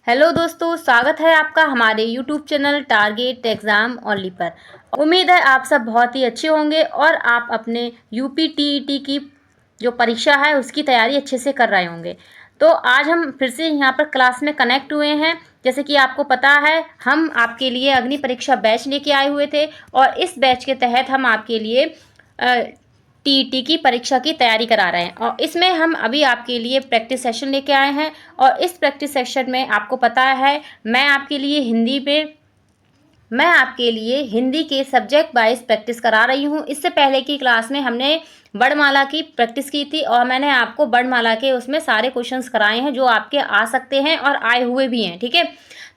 Hello दोस्तों, स्वागत है आपका हमारे YouTube channel target exam only पर। उम्मीद है आप सब बहुत ही अच्छे होंगे और आप अपने यूपी टीईटी की जो परीक्षा है उसकी तैयारी अच्छे से कर रहे होंगे। तो आज हम फिर से यहाँ पर क्लास में कनेक्ट हुए हैं। जैसे कि आपको पता है, हम आपके लिए अग्नि परीक्षा बैच लेके आए हुए थे और इस बैच के तहत हम आपके लिए टीईटी की परीक्षा की तैयारी करा रहे हैं और इसमें हम अभी आपके लिए प्रैक्टिस सेशन लेके आए हैं। और इस प्रैक्टिस सेशन में आपको पता है, मैं आपके लिए हिंदी के सब्जेक्ट वाइज प्रैक्टिस करा रही हूँ। इससे पहले की क्लास में हमने वर्णमाला की प्रैक्टिस की थी और मैंने आपको वर्णमाला के उसमें सारे क्वेश्चंस कराए हैं जो आपके आ सकते हैं और आए हुए भी हैं। ठीक है,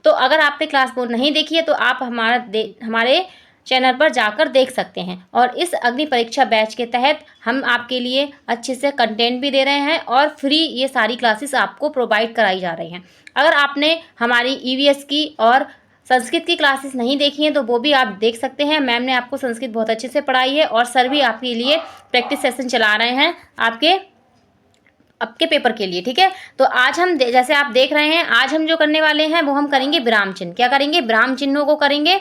तो अगर आपने क्लास वो नहीं देखी है तो आप हमारे चैनल पर जाकर देख सकते हैं। और इस अग्नि परीक्षा बैच के तहत हम आपके लिए अच्छे से कंटेंट भी दे रहे हैं और फ्री ये सारी क्लासेस आपको प्रोवाइड कराई जा रही हैं। अगर आपने हमारी ईवीएस की और संस्कृत की क्लासेस नहीं देखी हैं तो वो भी आप देख सकते हैं। मैम ने आपको संस्कृत बहुत अच्छे से पढ़ाई है और सर भी आपके लिए प्रैक्टिस सेशन चला रहे हैं आपके पेपर के लिए। ठीक है, तो आज हम जैसे आप देख रहे हैं, आज हम जो करने वाले हैं वो हम करेंगे विराम चिन्ह। क्या करेंगे? विराम चिन्हों को करेंगे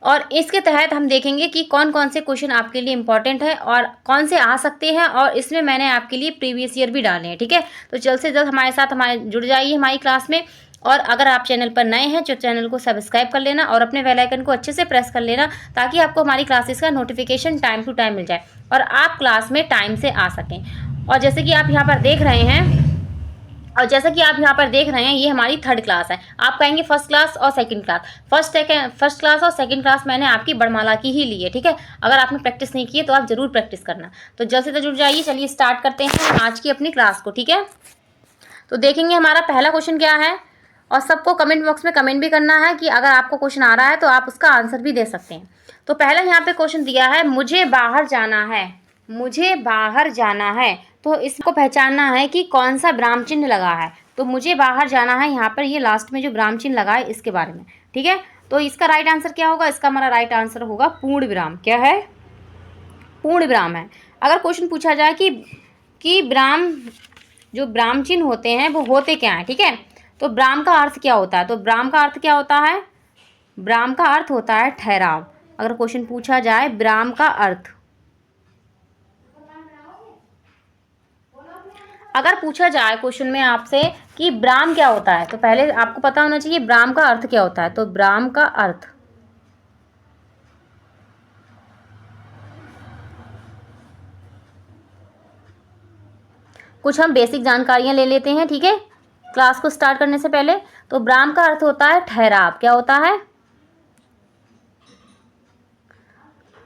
और इसके तहत हम देखेंगे कि कौन कौन से क्वेश्चन आपके लिए इंपॉर्टेंट है और कौन से आ सकते हैं। और इसमें मैंने आपके लिए प्रीवियस ईयर भी डाले हैं। ठीक है, तो जल्द से जल्द हमारे साथ जुड़ जाइए हमारी क्लास में। और अगर आप चैनल पर नए हैं तो चैनल को सब्सक्राइब कर लेना और अपने बेल आइकन को अच्छे से प्रेस कर लेना ताकि आपको हमारी क्लासेस का नोटिफिकेशन टाइम टू टाइम मिल जाए और आप क्लास में टाइम से आ सकें। और जैसे कि आप यहाँ पर देख रहे हैं, ये हमारी थर्ड क्लास है। आप कहेंगे फर्स्ट क्लास और सेकंड क्लास। फर्स्ट क्लास और सेकंड क्लास मैंने आपकी वर्णमाला की ही ली है। ठीक है, अगर आपने प्रैक्टिस नहीं की है तो आप ज़रूर प्रैक्टिस करना। तो जल्द से जल्द जुड़ जाइए। चलिए स्टार्ट करते हैं आज की अपनी क्लास को। ठीक है, तो देखेंगे हमारा पहला क्वेश्चन क्या है और सबको कमेंट बॉक्स में कमेंट भी करना है कि अगर आपको क्वेश्चन आ रहा है तो आप उसका आंसर भी दे सकते हैं। तो पहला यहाँ पे क्वेश्चन दिया है, मुझे बाहर जाना है। तो इसको पहचानना है कि कौन सा विराम चिन्ह लगा है। तो मुझे बाहर जाना है, यहाँ पर ये लास्ट में जो विराम चिन्ह लगा है इसके बारे में। ठीक है, तो इसका राइट आंसर क्या होगा? इसका हमारा राइट आंसर होगा पूर्ण विराम। क्या है? पूर्ण विराम है। अगर क्वेश्चन पूछा जाए कि जो विराम चिन्ह होते हैं वो होते क्या हैं, ठीक है, तो विराम का अर्थ क्या होता है? तो विराम का अर्थ क्या होता है? विराम का अर्थ होता है ठहराव। अगर क्वेश्चन पूछा जाए विराम का अर्थ, अगर पूछा जाए क्वेश्चन में आपसे कि विराम क्या होता है तो पहले आपको पता होना चाहिए विराम का अर्थ क्या होता है। तो विराम का अर्थ, कुछ हम बेसिक जानकारियां ले लेते हैं। ठीक है, क्लास को स्टार्ट करने से पहले। तो विराम का अर्थ होता है ठहराव। क्या होता है?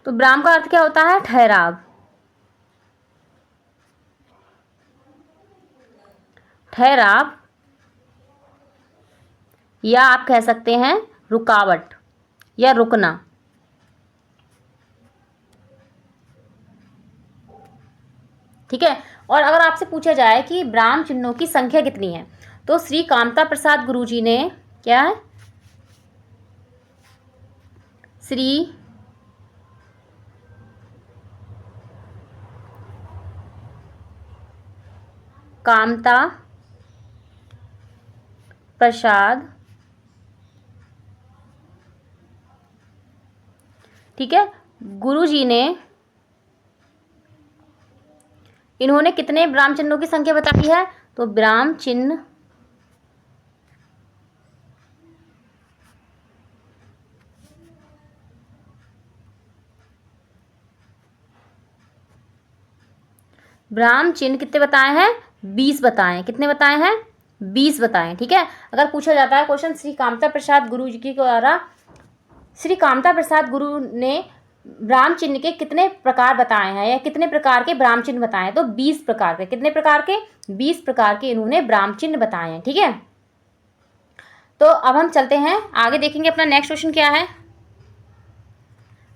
तो विराम का अर्थ क्या होता है? ठहराव। ठहराव या आप कह सकते हैं रुकावट या रुकना। ठीक है, और अगर आपसे पूछा जाए कि विराम चिन्हों की संख्या कितनी है तो श्री कामता प्रसाद गुरुजी ने, क्या है, श्री कामता प्रसाद, ठीक है, गुरुजी ने, इन्होंने कितने विराम चिन्हों की संख्या बताई है? तो विराम चिन्ह कितने बताए हैं? 20 बताए। कितने बताए हैं? 20 बताए। ठीक है, अगर पूछा जाता है क्वेश्चन श्री कामता प्रसाद गुरु जी के द्वारा, श्री कामता प्रसाद गुरु ने विराम चिन्ह के कितने प्रकार बताए हैं या कितने प्रकार के विराम चिन्ह बताए हैं, तो 20 प्रकार के। कितने प्रकार के? 20 प्रकार के इन्होंने विराम चिन्ह बताए हैं। ठीक है, तो अब हम चलते हैं आगे, देखेंगे अपना नेक्स्ट क्वेश्चन क्या है।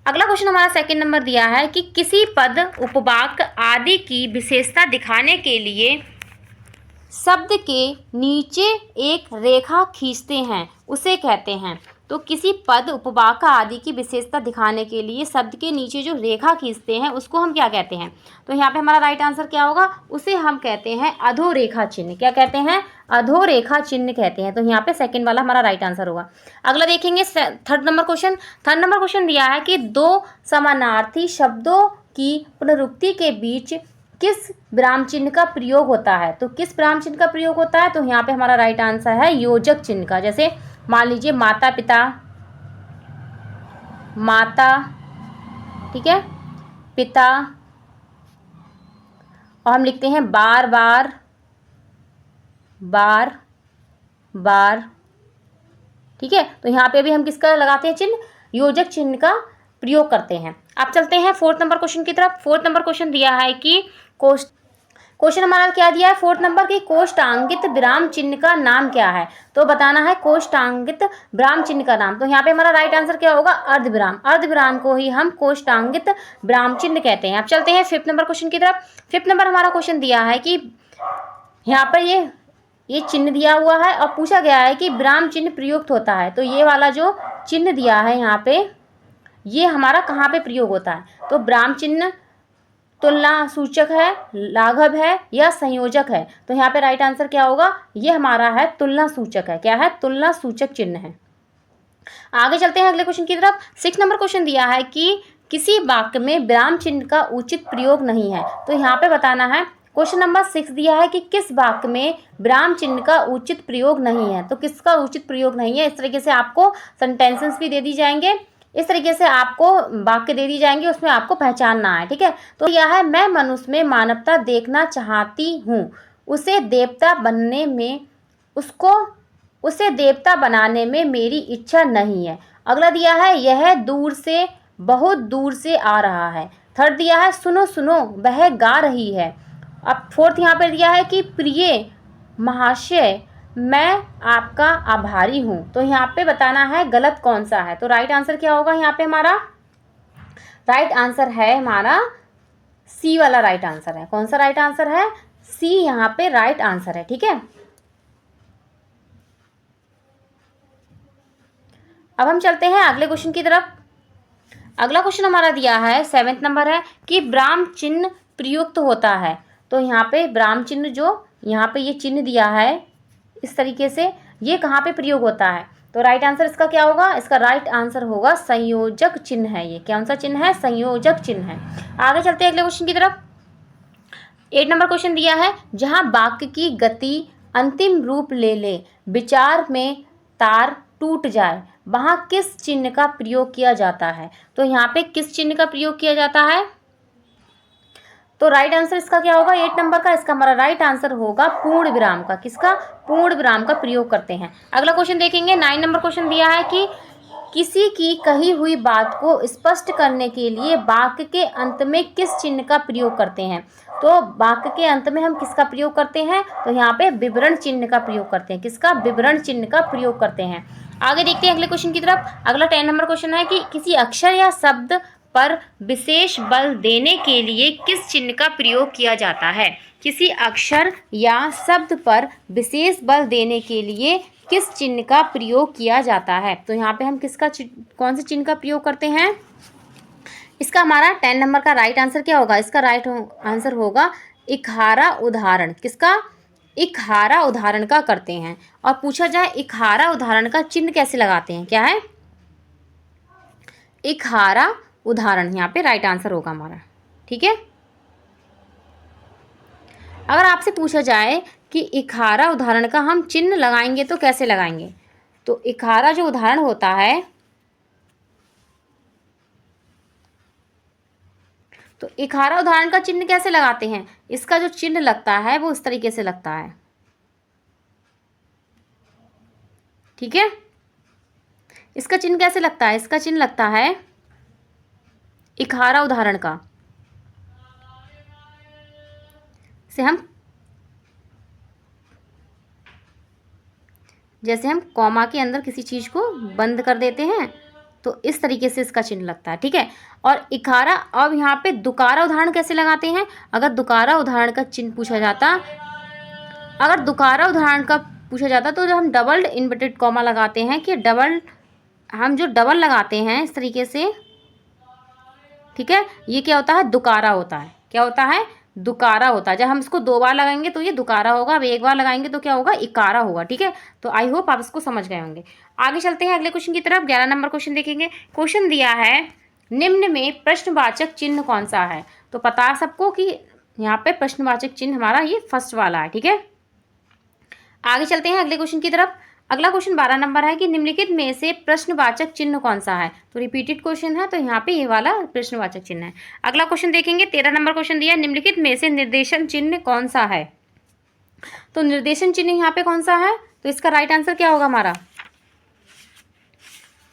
अगला क्वेश्चन हमारा सेकंड नंबर दिया है कि किसी पद, उपवाक्य आदि की विशेषता दिखाने के लिए शब्द के नीचे एक रेखा खींचते हैं, उसे कहते हैं। तो किसी पद, उपवाक्य आदि की विशेषता दिखाने के लिए शब्द के नीचे जो रेखा खींचते हैं उसको हम क्या कहते हैं? तो यहाँ पे हमारा राइट आंसर क्या होगा? उसे हम कहते हैं अधोरेखा चिन्ह। क्या कहते हैं? अधोरेखा चिन्ह कहते हैं। तो यहाँ पे सेकंड वाला हमारा राइट आंसर होगा। अगला देखेंगे third number question. Third number question दिया है कि दो समानार्थी शब्दों की पुनरुक्ति के बीच किस विराम चिन्ह का प्रयोग होता है? तो किस विराम चिन्ह का प्रयोग होता है? तो यहाँ पे हमारा राइट आंसर है योजक चिन्ह का। जैसे मान लीजिए माता पिता, माता, ठीक है, पिता, और हम लिखते हैं बार बार, बार बार, ठीक है। तो यहाँ पे भी हम किसका लगाते हैं चिन्ह? योजक चिन्ह का प्रयोग करते हैं। अब चलते हैं फोर्थ नंबर क्वेश्चन की तरफ। फोर्थ नंबर क्वेश्चन दिया है कि क्वेश्चन हमारा क्या दिया है फोर्थ नंबर की? कोष्टांगित विराम चिन्ह का नाम क्या है? तो बताना है कोष्टांगित विराम चिन्ह का नाम। तो यहाँ पे हमारा राइट आंसर क्या होगा? अर्धविराम। अर्धविराम को ही हम कोष्टांगित विराम चिन्ह कहते हैं। अब चलते हैं फिफ्थ नंबर क्वेश्चन की तरफ। फिफ्थ नंबर हमारा क्वेश्चन दिया है कि यहाँ पर ये चिन्ह दिया हुआ है और पूछा गया है कि विराम चिन्ह प्रयुक्त होता है। तो ये वाला जो चिन्ह दिया है यहाँ पे, ये हमारा कहाँ पे प्रयोग होता है? तो विराम चिन्ह तुलना सूचक है, लाघव है या संयोजक है? तो यहाँ पे राइट आंसर क्या होगा? ये हमारा है तुलना सूचक है। क्या है? तुलना सूचक चिन्ह है। आगे चलते हैं अगले क्वेश्चन की तरफ। 6 नंबर क्वेश्चन दिया है कि किसी वाक्य में विराम चिन्ह का उचित प्रयोग नहीं है। तो यहाँ पे बताना है, क्वेश्चन नंबर 6 दिया है कि किस वाक्य में विराम चिन्ह का उचित प्रयोग नहीं है। तो किसका उचित प्रयोग नहीं है? इस तरीके से आपको सेंटेंसेस भी दे दी जाएंगे, इस तरीके से आपको वाक्य दे दी जाएंगे, उसमें आपको पहचानना है, ठीक है। तो यह है, मैं मनुष्य में मानवता देखना चाहती हूँ, उसे देवता बनने में उसे देवता बनाने में मेरी इच्छा नहीं है। अगला दिया है, यह दूर से, बहुत दूर से आ रहा है। थर्ड दिया है, सुनो सुनो वह गा रही है। अब फोर्थ यहाँ पर दिया है कि प्रिय महाशय मैं आपका आभारी हूँ। तो यहाँ पे बताना है गलत कौन सा है। तो राइट आंसर क्या होगा? यहाँ पे हमारा राइट आंसर है हमारा सी वाला राइट आंसर है। कौन सा राइट आंसर है? सी यहाँ पे राइट आंसर है, ठीक है। अब हम चलते हैं अगले क्वेश्चन की तरफ। अगला क्वेश्चन हमारा दिया है 7th नंबर है कि विराम चिन्ह प्रयुक्त होता है। तो यहाँ पे विराम चिन्ह जो यहाँ पे ये चिन्ह दिया है इस तरीके से, ये कहाँ पे प्रयोग होता है? तो राइट आंसर इसका क्या होगा? इसका राइट आंसर होगा संयोजक चिन्ह है। ये कौन सा चिन्ह है? संयोजक चिन्ह है। आगे चलते हैं अगले क्वेश्चन की तरफ। 8 नंबर क्वेश्चन दिया है, जहाँ वाक्य की गति अंतिम रूप ले ले, विचार में तार टूट जाए, वहाँ किस चिन्ह का प्रयोग किया जाता है? तो यहाँ पे किस चिन्ह का प्रयोग किया जाता है? तो राइट आंसर इसका क्या होगा? 8 नंबर का, इसका हमारा राइट आंसर होगा पूर्ण विराम का। किसका? पूर्ण विराम का प्रयोग करते हैं। अगला क्वेश्चन देखेंगे। 9 नंबर क्वेश्चन दिया है कि किसी की कही हुई बात को स्पष्ट करने के लिए वाक्य के अंत में किस चिन्ह का प्रयोग करते हैं? तो वाक्य के अंत में हम किसका प्रयोग करते हैं? तो यहाँ पे विवरण चिन्ह का प्रयोग करते हैं। किसका? विवरण चिन्ह का प्रयोग करते हैं। आगे देखते हैं अगले क्वेश्चन की तरफ। अगला 10 नंबर क्वेश्चन है कि किसी अक्षर या शब्द पर विशेष बल देने के लिए किस चिन्ह का प्रयोग किया जाता है? किसी अक्षर या शब्द पर विशेष बल देने के लिए किस चिन्ह का प्रयोग किया जाता है? तो यहाँ पे हम किसका कौन से चिन्ह का प्रयोग करते हैं? इसका हमारा 10 नंबर का राइट आंसर क्या होगा? इसका राइट आंसर होगा इकहारा उदाहरण। किसका? इकहारा उदाहरण का करते हैं। और पूछा जाए इकहारा उदाहरण का चिन्ह कैसे लगाते हैं? क्या है? इकहारा उदाहरण यहाँ पे राइट आंसर होगा हमारा, ठीक है। अगर आपसे पूछा जाए कि इकहारा उदाहरण का हम चिन्ह लगाएंगे तो कैसे लगाएंगे? तो इकहारा जो उदाहरण होता है, तो इकहारा उदाहरण का चिन्ह कैसे लगाते हैं? इसका जो चिन्ह लगता है वो इस तरीके से लगता है, ठीक है। इसका चिन्ह कैसे लगता है? इसका चिन्ह लगता है इकहारा उदाहरण का से हम जैसे हम कॉमा के अंदर किसी चीज़ को बंद कर देते हैं तो इस तरीके से इसका चिन्ह लगता है, ठीक है। और इकहारा, अब यहाँ पे दुकारा उदाहरण कैसे लगाते हैं? अगर दुकारा उदाहरण का चिन्ह पूछा जाता, अगर दुकारा उदाहरण का पूछा जाता तो जो हम डबल इन्वर्टेड कॉमा लगाते हैं कि डबल हम जो डबल लगाते हैं इस तरीके से, ठीक है, ये क्या होता है, दुकारा होता है। क्या होता है, दुकारा होता है। जब हम इसको 2 बार लगाएंगे तो ये दुकारा होगा, अब 1 बार लगाएंगे तो क्या होगा, इकारा होगा। ठीक है, तो आई होप आप इसको समझ गए होंगे। आगे चलते हैं अगले क्वेश्चन की तरफ। 11 नंबर क्वेश्चन देखेंगे। क्वेश्चन दिया है, निम्न में प्रश्नवाचक चिन्ह कौन सा है। तो पता है सबको कि यहाँ पे प्रश्नवाचक चिन्ह हमारा ये फर्स्ट वाला है। ठीक है, आगे चलते हैं अगले क्वेश्चन की तरफ। अगला क्वेश्चन 12 नंबर है कि निम्नलिखित में से प्रश्नवाचक चिन्ह कौन सा है। तो रिपीटेड क्वेश्चन है, तो यहाँ पे ये वाला प्रश्नवाचक चिन्ह है। अगला क्वेश्चन देखेंगे, 13 नंबर क्वेश्चन दिया है, निम्नलिखित में से निर्देशन चिन्ह कौन सा है। तो निर्देशन चिन्ह यहाँ पे कौन सा है, तो इसका राइट आंसर क्या होगा, हमारा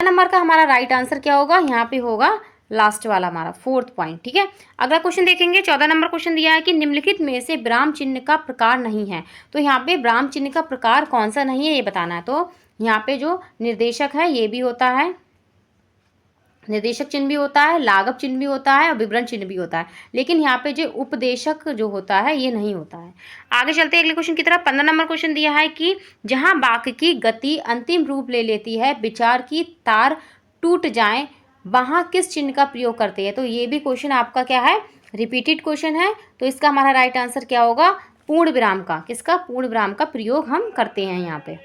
नंबर का हमारा राइट आंसर क्या होगा, यहाँ पे होगा लास्ट वाला हमारा 4th पॉइंट। ठीक है, अगला क्वेश्चन देखेंगे। 14 नंबर क्वेश्चन दिया है कि निम्नलिखित में से विराम चिन्ह का प्रकार नहीं है। तो यहाँ पे विराम चिन्ह का प्रकार कौन सा नहीं है ये बताना है। तो यहाँ पे जो निर्देशक है ये भी होता है, निर्देशक चिन्ह भी होता है, लाघव चिन्ह भी होता है और विवरण चिन्ह भी होता है, लेकिन यहाँ पे जो उपदेशक जो होता है ये नहीं होता है। आगे चलते हैं अगले क्वेश्चन की तरफ। 15 नंबर क्वेश्चन दिया है कि जहाँ वाक्य की गति अंतिम रूप ले लेती है, विचार की तार टूट जाए, वहाँ किस चिन्ह का प्रयोग करते हैं। तो ये भी क्वेश्चन आपका क्या है, रिपीटेड क्वेश्चन है। तो इसका हमारा राइट आंसर क्या होगा, पूर्ण विराम का। किसका, पूर्ण विराम का प्रयोग हम करते हैं यहाँ पे।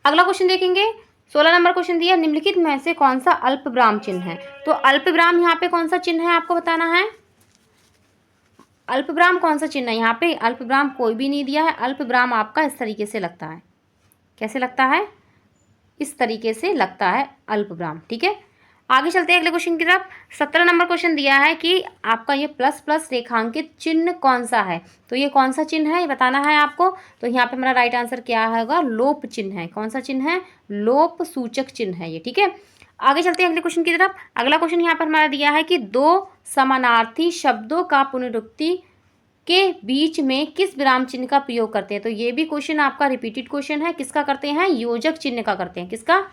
अगला क्वेश्चन देखेंगे। 16 नंबर क्वेश्चन दिया, निम्नलिखित में से कौन सा अल्प विराम चिन्ह है। तो अल्प विराम यहाँ पे कौन सा चिन्ह है आपको बताना है। अल्प विराम कौन सा चिन्ह है, यहाँ पे अल्प विराम कोई भी नहीं दिया है। अल्प विराम आपका इस तरीके से लगता है, कैसे लगता है, इस तरीके से लगता है अल्प विराम। ठीक है, आगे चलते हैं अगले क्वेश्चन की तरफ। 17 नंबर क्वेश्चन दिया है कि आपका ये प्लस प्लस रेखांकित चिन्ह कौन सा है। तो ये कौन सा चिन्ह है ये बताना है आपको। तो यहाँ पे हमारा राइट आंसर क्या होगा, लोप चिन्ह है। कौन सा चिन्ह है, लोप सूचक चिन्ह है ये। ठीक है, आगे चलते हैं अगले क्वेश्चन की तरफ। अगला क्वेश्चन यहाँ पर हमारा दिया है कि 2 समानार्थी शब्दों का पुनरुक्ति के बीच में किस विराम चिन्ह का प्रयोग करते हैं। तो ये भी क्वेश्चन आपका रिपीटेड क्वेश्चन है। किसका करते हैं, योजक चिन्ह का करते हैं। किसका,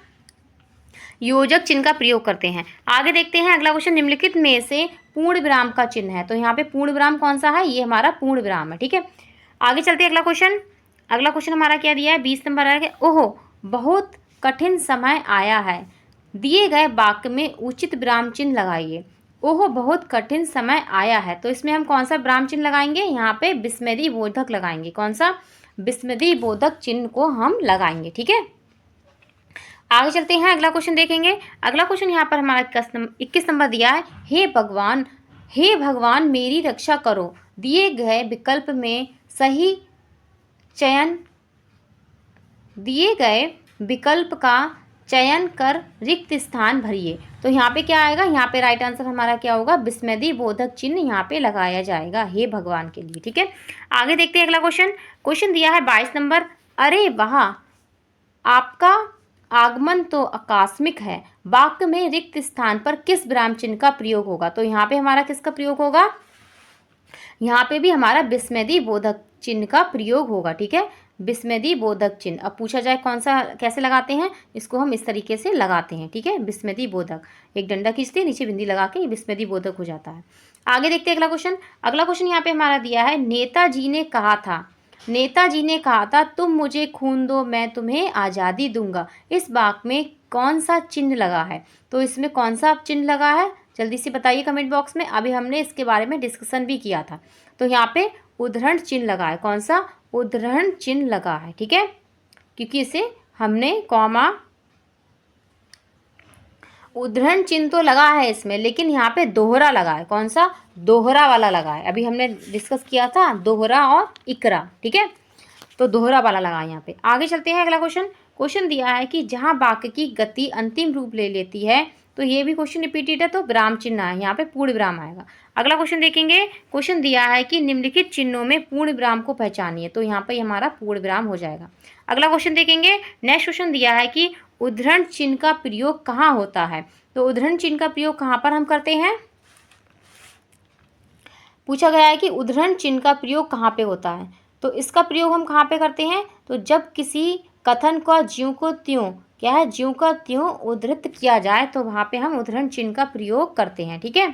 योजक चिन्ह का प्रयोग करते हैं। आगे देखते हैं अगला क्वेश्चन, निम्नलिखित में से पूर्ण विराम का चिन्ह है। तो यहाँ पे पूर्ण विराम कौन सा है, ये हमारा पूर्ण विराम है। ठीक है, आगे चलते हैं अगला क्वेश्चन। अगला क्वेश्चन हमारा क्या दिया है, 20 नंबर है। ओहो, बहुत कठिन समय आया है, दिए गए वाक्य में उचित विराम चिन्ह लगाइए। ओहो, बहुत कठिन समय आया है, तो इसमें हम कौन सा विराम चिन्ह लगाएंगे, यहाँ पे विस्मृति बोधक लगाएंगे। कौन सा, विस्मृति बोधक चिन्ह को हम लगाएंगे। ठीक है, आगे चलते हैं अगला क्वेश्चन देखेंगे। अगला क्वेश्चन यहाँ पर हमारा 21 नंबर दिया है, हे भगवान मेरी रक्षा करो, दिए गए विकल्प में सही चयन, दिए गए विकल्प का चयन कर रिक्त स्थान भरिए। तो यहाँ पे क्या आएगा, यहाँ पे राइट आंसर हमारा क्या होगा, विस्मृति बोधक चिन्ह यहाँ पे लगाया जाएगा हे भगवान के लिए। ठीक है, आगे देखते हैं अगला क्वेश्चन। क्वेश्चन दिया है 22 नंबर, अरे वाह आपका आगमन तो आकस्मिक है, वाक्य में रिक्त स्थान पर किस विराम चिन्ह का प्रयोग होगा। तो यहाँ पे हमारा किसका प्रयोग होगा, यहाँ पे भी हमारा विस्मृति बोधक चिन्ह का प्रयोग होगा। ठीक है, विस्मृति बोधक चिन्ह। अब पूछा जाए कौन सा, कैसे लगाते हैं, इसको हम इस तरीके से लगाते हैं। ठीक है, विस्मृति बोधक, एक डंडा खींचते हैं, नीचे बिंदी लगा के विस्मृति बोधक हो जाता है। आगे देखते हैं अगला क्वेश्चन। अगला क्वेश्चन यहाँ पे हमारा दिया है, नेताजी ने कहा था, नेताजी ने कहा था तुम मुझे खून दो मैं तुम्हें आज़ादी दूंगा, इस वाक्य में कौन सा चिन्ह लगा है। तो इसमें कौन सा चिन्ह लगा है, जल्दी से बताइए कमेंट बॉक्स में। अभी हमने इसके बारे में डिस्कशन भी किया था। तो यहाँ पे उद्धरण चिन्ह लगा है। कौन सा, उद्धरण चिन्ह लगा है। ठीक है, क्योंकि इसे हमने कॉमा, उद्धरण चिन्ह तो लगा है इसमें, लेकिन यहाँ पे दोहरा लगा है। कौन सा, दोहरा वाला लगा है। अभी हमने डिस्कस किया था दोहरा और इकरा। ठीक है, तो दोहरा वाला लगा है यहाँ पे। आगे चलते हैं अगला क्वेश्चन। क्वेश्चन दिया है कि जहाँ वाक्य की गति अंतिम रूप ले लेती है, तो ये भी क्वेश्चन रिपीटेड है, तो विराम चिन्ह है, यहाँ पे पूर्ण विराम आएगा। अगला क्वेश्चन देखेंगे। क्वेश्चन दिया है कि निम्नलिखित चिन्हों में पूर्ण विराम को पहचानिए। तो यहाँ पे हमारा पूर्ण विराम हो जाएगा। अगला क्वेश्चन देखेंगे। नेक्स्ट क्वेश्चन दिया है कि उद्धरण चिन्ह का प्रयोग कहाँ होता है। तो उद्धरण चिन्ह का प्रयोग कहाँ पर हम करते हैं, पूछा गया है कि उद्धरण चिन्ह का प्रयोग कहाँ पे होता है। तो इसका प्रयोग हम कहाँ पे करते हैं, तो जब किसी कथन का ज्यों को त्यों, क्या है, ज्यों का त्यों उद्धृत किया जाए, तो वहाँ पे हम उद्धरण चिन्ह का प्रयोग करते हैं। ठीक है,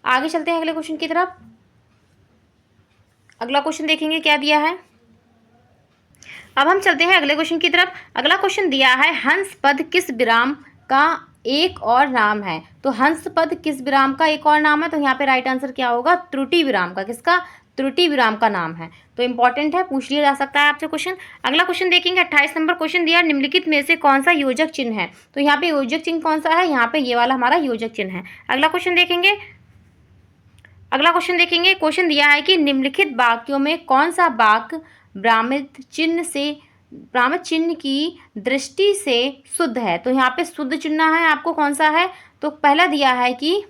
आगे चलते हैं अगले क्वेश्चन की तरफ। अगला क्वेश्चन देखेंगे क्या दिया है। अब हम चलते हैं अगले क्वेश्चन की तरफ। अगला क्वेश्चन दिया है हंस पद किस विराम का एक और नाम है। तो हंस पद किस विराम का एक और नाम है, तो यहाँ पे राइट आंसर क्या होगा, त्रुटि विराम का। किसका, त्रुटि विराम का नाम है। तो इंपॉर्टेंट है, पूछ लिया जा सकता है आपसे क्वेश्चन। अगला क्वेश्चन देखेंगे, 28 नंबर क्वेश्चन दिया, निम्नलिखित में से कौन सा योजक चिन्ह है। तो यहाँ पे योजक चिन्ह कौन सा है, यहाँ पे ये वाला हमारा योजक चिन्ह है। अगला क्वेश्चन देखेंगे, क्वेश्चन दिया है कि निम्नलिखित वाक्यों में कौन सा वाक्य ब्राह्मित चिन्ह की दृष्टि से शुद्ध है। तो यहाँ पे शुद्ध चुनना है आपको, कौन सा है। तो पहला दिया है कि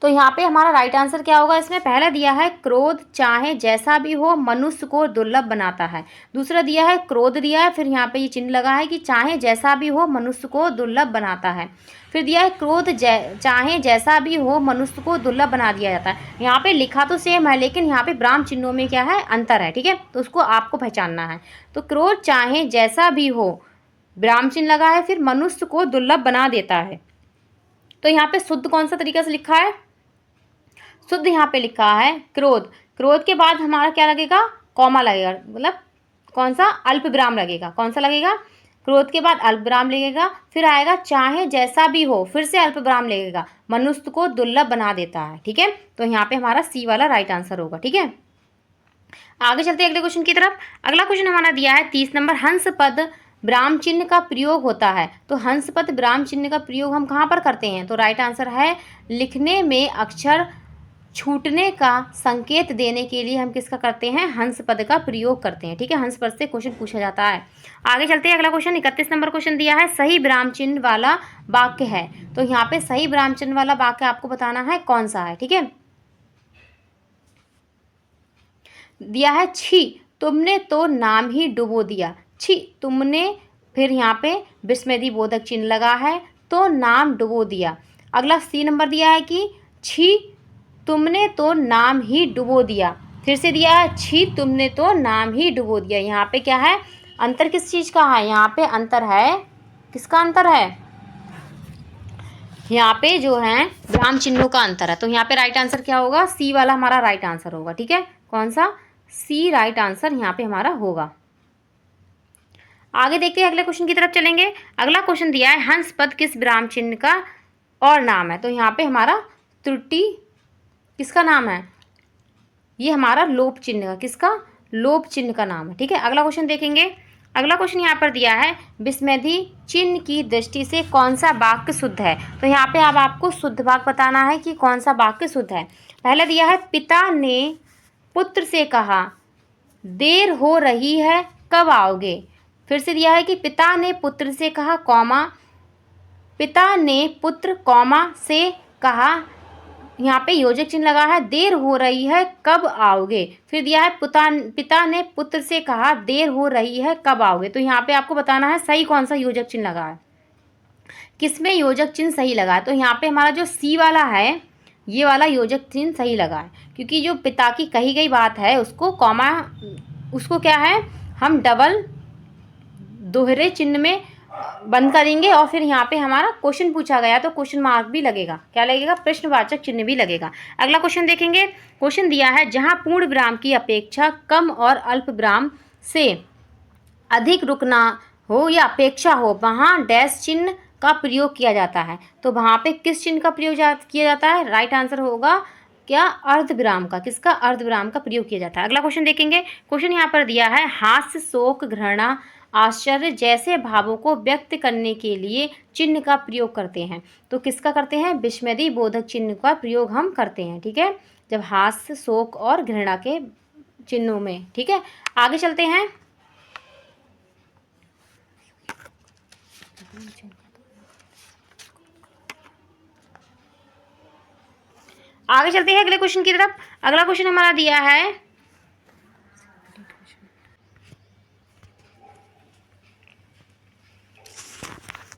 तो यहाँ पे हमारा राइट आंसर क्या होगा, इसमें पहला दिया है क्रोध चाहे जैसा भी हो मनुष्य को दुर्लभ बनाता है। दूसरा दिया है क्रोध दिया है, फिर यहाँ पे ये चिन्ह लगा है कि चाहे जैसा भी हो मनुष्य को दुर्लभ बनाता है। फिर दिया है क्रोध चाहे जैसा भी हो मनुष्य को दुर्लभ बना दिया जाता है। यहाँ पे लिखा तो सेम है, लेकिन यहाँ पे ब्राह्म चिन्हों में क्या है, अंतर है। ठीक है, तो उसको आपको पहचानना है। तो क्रोध चाहे जैसा भी हो, ब्राह्म चिन्ह लगा है, फिर मनुष्य को दुर्लभ बना देता है। तो यहाँ पे शुद्ध कौन सा तरीका से लिखा है, शुद्ध यहाँ पे लिखा है क्रोध के बाद हमारा क्या लगेगा, कॉमा लगेगा, मतलब कौन सा, अल्प विराम लगेगा। कौन सा लगेगा, क्रोध के बाद अल्प विराम लगेगा। फिर आएगा चाहे जैसा भी हो, फिर से अल्प विराम लगेगा, मनुष्य को दुर्लभ बना देता है। ठीक है, तो यहाँ पे हमारा सी वाला राइट आंसर होगा। ठीक है, आगे चलते हैं अगले क्वेश्चन की तरफ। अगला क्वेश्चन हमारा दिया है 30 नंबर, हंस पद ब्राह्म चिन्ह का प्रयोग होता है। तो हंस पद ब्राह्म चिन्ह का प्रयोग हम कहाँ पर करते हैं। तो राइट आंसर है लिखने में अक्षर छूटने का संकेत देने के लिए हम किसका करते हैं, हंस पद का प्रयोग करते हैं। ठीक है, हंस पद से क्वेश्चन पूछा जाता है। आगे चलते हैं, अगला क्वेश्चन 31 नंबर क्वेश्चन दिया है सही विराम चिन्ह वाला वाक्य है। तो यहाँ पे सही विराम चिन्ह वाला वाक्य आपको बताना है कौन सा है। ठीक है, दिया है छी तुमने तो नाम ही डुबो दिया। छी तुमने, फिर यहाँ पे विस्मृति बोधक चिन्ह लगा है, तो नाम डुबो दिया। अगला सी नंबर दिया है कि छी तुमने तो नाम ही डुबो दिया। फिर से दिया है छी तुमने तो नाम ही डुबो दिया। यहाँ पे क्या है, अंतर किस चीज़ का है, यहाँ पे अंतर है, किसका अंतर है, यहाँ पे जो है विराम चिन्हों का अंतर है। तो यहाँ पे राइट आंसर क्या होगा, सी वाला हमारा राइट आंसर होगा। ठीक है, कौन सा, सी राइट आंसर यहाँ पे हमारा होगा। आगे देखते हैं, अगले क्वेश्चन की तरफ चलेंगे। अगला क्वेश्चन दिया है हंस पद किस विराम चिन्ह का और नाम है। तो यहाँ पे हमारा त्रुटि किसका नाम है, ये हमारा लोप चिन्ह का, किसका, लोप चिन्ह का नाम है। ठीक है, अगला क्वेश्चन देखेंगे। अगला क्वेश्चन यहाँ पर दिया है विस्मृति चिन्ह की दृष्टि से कौन सा वाक्य शुद्ध है। तो यहाँ पे अब आपको शुद्ध वाक्य बताना है कि कौन सा वाक्य शुद्ध है। पहला दिया है पिता ने पुत्र से कहा देर हो रही है कब आओगे। फिर से दिया है कि पिता ने पुत्र से कहा कॉमा, पिता ने पुत्र कॉमा से कहा, यहाँ पे योजक चिन्ह लगा है, देर हो रही है कब आओगे। फिर दिया है पिता ने पुत्र से कहा देर हो रही है कब आओगे। तो यहाँ पे आपको बताना है सही कौन सा योजक चिन्ह लगा है, किसमें योजक चिन्ह सही लगा है। तो यहाँ पे हमारा जो सी वाला है, ये वाला योजक चिन्ह सही लगा है, क्योंकि जो पिता की कही गई बात है उसको कॉमा, उसको क्या है, हम डबल दोहरे चिन्ह में बंद करेंगे, और फिर यहाँ पे हमारा क्वेश्चन पूछा गया तो क्वेश्चन मार्क भी लगेगा, क्या लगेगा, प्रश्नवाचक चिन्ह भी लगेगा। अगला क्वेश्चन देखेंगे। क्वेश्चन दिया है जहाँ पूर्ण विराम की अपेक्षा कम और अल्प विराम से अधिक रुकना हो या अपेक्षा हो, वहाँ डैश चिन्ह का प्रयोग किया जाता है। तो वहाँ पे किस चिन्ह का प्रयोग किया जाता है, राइट आंसर होगा क्या, अर्ध विराम का, किसका, अर्ध विराम का प्रयोग किया जाता है। अगला क्वेश्चन देखेंगे। क्वेश्चन यहाँ पर दिया है हास्य शोक घृणा आश्चर्य जैसे भावों को व्यक्त करने के लिए चिन्ह का प्रयोग करते हैं। तो किसका करते हैं, विस्मृति बोधक चिन्ह का प्रयोग हम करते हैं। ठीक है, जब हास्य शोक और घृणा के चिन्हों में। ठीक है, आगे चलते हैं। आगे चलते हैं अगले क्वेश्चन की तरफ। अगला क्वेश्चन हमारा दिया है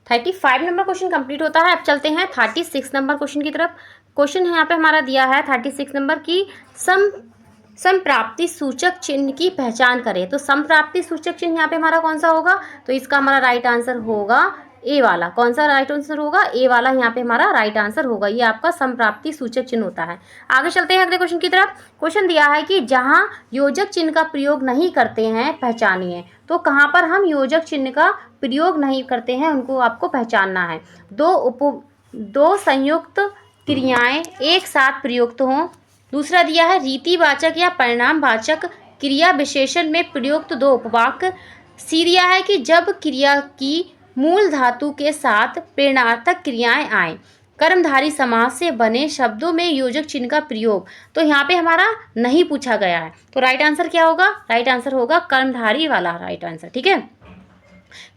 35 नंबर क्वेश्चन कंप्लीट होता है। अब चलते हैं 36 नंबर क्वेश्चन की तरफ। क्वेश्चन यहाँ पे हमारा दिया है 36 नंबर की समप्राप्ति सूचक चिन्ह की पहचान करें। तो समप्राप्ति सूचक चिन्ह यहाँ पे हमारा कौन सा होगा, तो इसका हमारा राइट आंसर होगा ए वाला। कौन सा राइट आंसर होगा? ए वाला यहाँ पे हमारा राइट आंसर होगा। ये आपका समप्राप्ति सूचक चिन्ह होता है। आगे चलते हैं अगले क्वेश्चन की तरफ। क्वेश्चन दिया है कि जहाँ योजक चिन्ह का प्रयोग नहीं करते हैं पहचानिए। तो कहाँ पर हम योजक चिन्ह का प्रयोग नहीं करते हैं उनको आपको पहचानना है। दो संयुक्त क्रियाएं एक साथ प्रयुक्त हों। दूसरा दिया है रीतिवाचक या परिणामवाचक क्रिया विशेषण में प्रयुक्त दो उपवाक्य। सी दिया है कि जब क्रिया की मूल धातु के साथ प्रेरणार्थक क्रियाएं आए। कर्मधारी समास से बने शब्दों में योजक चिन्ह का प्रयोग। तो यहाँ पे हमारा नहीं पूछा गया है, तो राइट आंसर क्या होगा? राइट आंसर होगा कर्मधारी वाला राइट आंसर। ठीक है,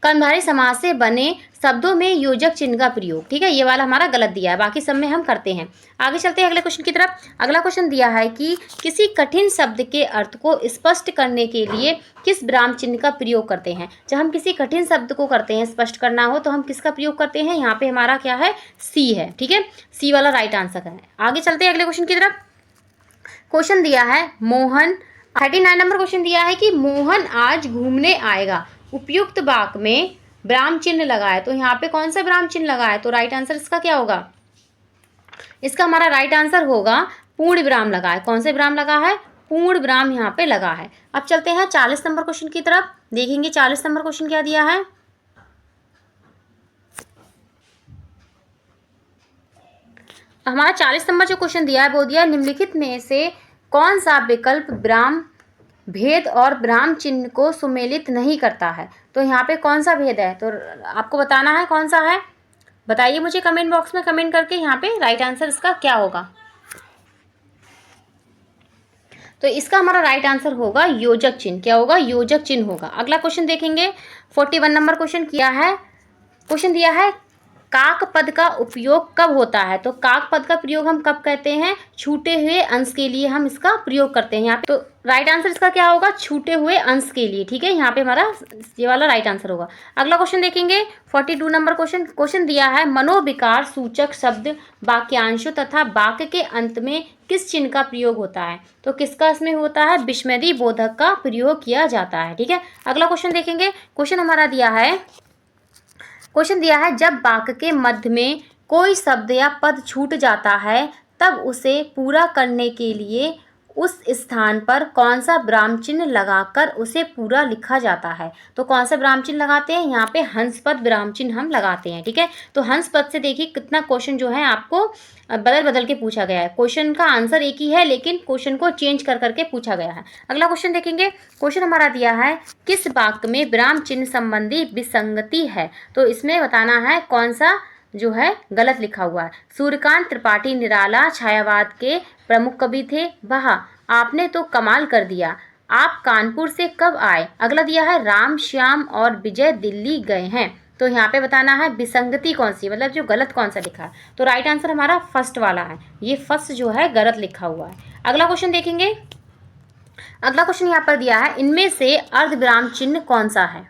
कर्मधारी समास से बने शब्दों में योजक चिन्ह का प्रयोग। ठीक है, ये वाला हमारा गलत दिया है, बाकी सब में हम करते हैं। आगे चलते हैं अगले क्वेश्चन की तरफ। अगला क्वेश्चन दिया है कि किसी कठिन शब्द के अर्थ को स्पष्ट करने के लिए किस विराम चिन्ह का प्रयोग करते हैं। जब हम किसी कठिन शब्द को करते हैं स्पष्ट करना हो तो हम किसका प्रयोग करते हैं? यहाँ पे हमारा क्या है? सी है। ठीक है, सी वाला राइट आंसर है। आगे चलते हैं अगले क्वेश्चन की तरफ। क्वेश्चन दिया है मोहन, 39 नंबर क्वेश्चन दिया है कि मोहन आज घूमने आएगा। उपयुक्त वाक्य में विराम चिन्ह लगाए। तो यहाँ पे कौन सा विराम चिन्ह लगा है? तो राइट आंसर इसका क्या होगा? इसका हमारा राइट आंसर होगा पूर्ण विराम लगा है। कौन से विराम लगा है? पूर्ण विराम यहाँ पे लगा है। अब चलते हैं 40 नंबर क्वेश्चन की तरफ। देखेंगे 40 नंबर क्वेश्चन क्या दिया है। हमारा 40 नंबर जो क्वेश्चन दिया है वो दिया निम्नलिखित में से कौन सा विकल्प विराम भेद और विराम चिन्ह को सुमेलित नहीं करता है। तो यहाँ पे कौन सा भेद है? तो आपको बताना है कौन सा है। बताइए मुझे कमेंट बॉक्स में कमेंट करके यहाँ पे राइट आंसर इसका क्या होगा। तो इसका हमारा राइट आंसर होगा योजक चिन्ह। क्या होगा? योजक चिन्ह होगा। अगला क्वेश्चन देखेंगे 41 नंबर क्वेश्चन किया है। क्वेश्चन दिया है काक पद का उपयोग कब होता है। तो काक पद का प्रयोग हम कब कहते हैं? छूटे हुए अंश के लिए हम इसका प्रयोग करते हैं यहाँ पे। तो राइट आंसर इसका क्या होगा? छूटे हुए अंश के लिए। ठीक है, यहाँ पे हमारा ये वाला राइट आंसर होगा। अगला क्वेश्चन देखेंगे 42 नंबर क्वेश्चन। क्वेश्चन दिया है मनोविकार सूचक शब्द वाक्यांशों तथा वाक्य के अंत में किस चिन्ह का प्रयोग होता है। तो किसका इसमें होता है? विस्मृति बोधक का प्रयोग किया जाता है। ठीक है, अगला क्वेश्चन देखेंगे। क्वेश्चन हमारा दिया है, क्वेश्चन दिया है जब वाक्य के मध्य में कोई शब्द या पद छूट जाता है तब उसे पूरा करने के लिए उस स्थान पर कौन सा विराम चिन्ह लगाकर उसे पूरा लिखा जाता है। तो कौन सा विराम चिन्ह लगाते हैं? यहाँ पे हंस पद विराम चिन्ह हम लगाते हैं। ठीक है, तो हंस पद से देखिए कितना क्वेश्चन जो है आपको बदल बदल के पूछा गया है। क्वेश्चन का आंसर एक ही है लेकिन क्वेश्चन को चेंज कर करके पूछा गया है। अगला क्वेश्चन देखेंगे। क्वेश्चन हमारा दिया है किस वाक्य में विराम चिन्ह संबंधी विसंगति है। तो इसमें बताना है कौन सा जो है गलत लिखा हुआ है। सूर्यकांत त्रिपाठी निराला छायावाद के प्रमुख कवि थे। वह आपने तो कमाल कर दिया। आप कानपुर से कब आए। अगला दिया है राम श्याम और विजय दिल्ली गए हैं। तो यहाँ पे बताना है विसंगति कौन सी, मतलब जो गलत कौन सा लिखा है। तो राइट आंसर हमारा फर्स्ट वाला है। ये फर्स्ट जो है गलत लिखा हुआ है। अगला क्वेश्चन देखेंगे। अगला क्वेश्चन यहाँ पर दिया है इनमें से अर्धविराम चिन्ह कौन सा है।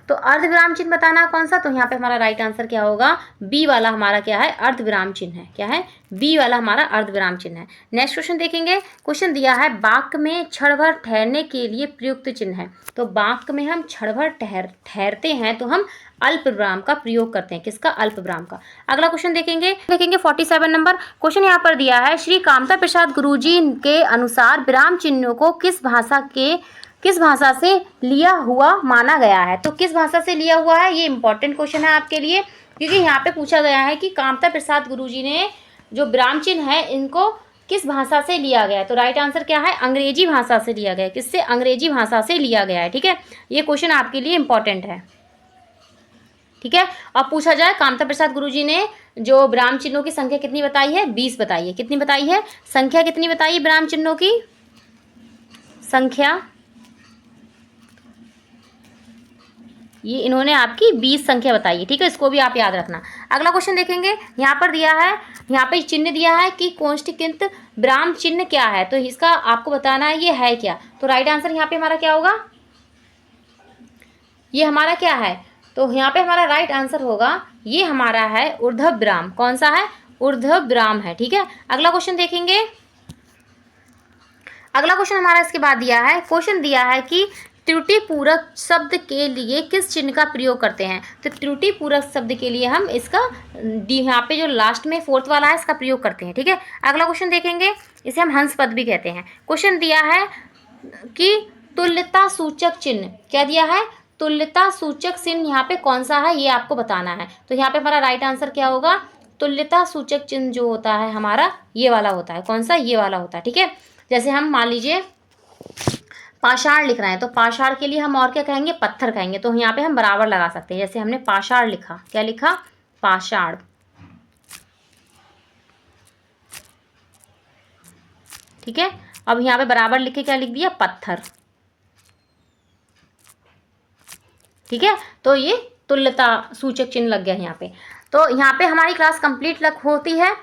तो अर्धविराम चिन्ह बताना कौन सा। तो यहाँ पे हमारा राइट आंसर क्या होगा? बी वाला हमारा क्या है? अर्धविराम चिन्ह है। क्या है? बी वाला हमारा अर्धविराम चिन्ह है। नेक्स्ट क्वेश्चन देखेंगे। क्वेश्चन दिया है वाक्य में क्षण भर ठहरने के लिए प्रयुक्त चिन्ह है। तो वाक्य में हम क्षण भर ठहरते हैं तो हम अल्प विराम का प्रयोग करते हैं। किसका? अल्प विराम का। अगला क्वेश्चन देखेंगे 47 नंबर क्वेश्चन यहाँ पर दिया है श्री कामता प्रसाद गुरुजी के अनुसार विराम चिन्हों को किस भाषा से लिया हुआ माना गया है। तो किस भाषा से लिया हुआ है, ये इंपॉर्टेंट क्वेश्चन है आपके लिए, क्योंकि यहाँ पे पूछा गया है कि कामता प्रसाद गुरुजी ने जो विराम चिन्ह है इनको किस भाषा से लिया गया है। तो राइट आंसर क्या है? अंग्रेजी भाषा से लिया गया है। किससे? अंग्रेजी भाषा से लिया गया है। ठीक है, ये क्वेश्चन आपके लिए इंपॉर्टेंट है। ठीक है, अब पूछा जाए कामता प्रसाद गुरुजी ने जो विराम चिन्हों की संख्या कितनी बताई है? 20 बताई है। कितनी बताई है? संख्या कितनी बताई विराम चिन्हों की? संख्या ये इन्होंने आपकी 20 संख्या बताई है। ठीक है, इसको भी आप याद रखना। अगला क्वेश्चन देखेंगे। यहाँ पर दिया है, यहाँ पे चिन्ह दिया है कि कॉन्स्टिक्यूंट विराम चिन्ह क्या है। तो इसका आपको बताना है ये है क्या। तो राइट आंसर यहाँ पे हमारा क्या होगा? ये हमारा क्या है? तो यहाँ पे हमारा राइट आंसर होगा ये हमारा है ऊर्ध्व विराम। कौन सा है? ऊर्ध्व विराम है। ठीक है, अगला क्वेश्चन देखेंगे। अगला क्वेश्चन हमारा इसके बाद दिया है। क्वेश्चन दिया है कि त्रुटिपूरक शब्द के लिए किस चिन्ह का प्रयोग करते हैं? तो त्रुटिपूरक शब्द के लिए हम इसका यहाँ पे जो लास्ट में फोर्थ वाला है इसका प्रयोग करते हैं। ठीक है, अगला क्वेश्चन देखेंगे, इसे हम हंस पद भी कहते हैं। क्वेश्चन दिया है कि तुल्यता सूचक चिन्ह, क्या दिया है? तुल्यता सूचक चिन्ह यहाँ पे कौन सा है ये आपको बताना है। तो यहाँ पे हमारा राइट आंसर क्या होगा? तुल्यता सूचक चिन्ह जो होता है हमारा ये वाला होता है। कौन सा? ये वाला होता है। ठीक है, जैसे हम मान लीजिए पाषाण लिख रहे हैं तो पाषाण के लिए हम और क्या कहेंगे? पत्थर कहेंगे। तो यहाँ पे हम बराबर लगा सकते हैं। जैसे हमने पाषाण लिखा, क्या लिखा? पाषाण। ठीक है, अब यहाँ पे बराबर लिख के क्या लिख दिया? पत्थर। ठीक है, तो ये तुल्यता सूचक चिन्ह लग गया यहाँ पे। तो यहाँ पे हमारी क्लास कंप्लीट होती है।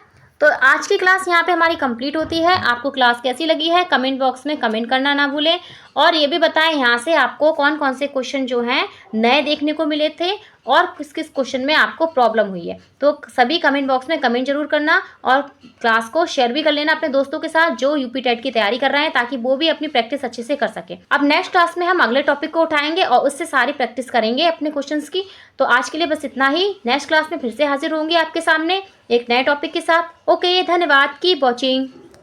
तो आज की क्लास यहाँ पे हमारी कंप्लीट होती है। आपको क्लास कैसी लगी है कमेंट बॉक्स में कमेंट करना ना भूलें, और ये भी बताएं यहाँ से आपको कौन कौन से क्वेश्चन जो हैं नए देखने को मिले थे और किस किस क्वेश्चन में आपको प्रॉब्लम हुई है। तो सभी कमेंट बॉक्स में कमेंट जरूर करना, और क्लास को शेयर भी कर लेना अपने दोस्तों के साथ जो यूपी टेट की तैयारी कर रहे हैं, ताकि वो भी अपनी प्रैक्टिस अच्छे से कर सके। अब नेक्स्ट क्लास में हम अगले टॉपिक को उठाएंगे और उससे सारी प्रैक्टिस करेंगे अपने क्वेश्चंस की। तो आज के लिए बस इतना ही। नेक्स्ट क्लास में फिर से हाजिर होंगे आपके सामने एक नए टॉपिक के साथ। ओके, धन्यवाद, कीप वॉचिंग।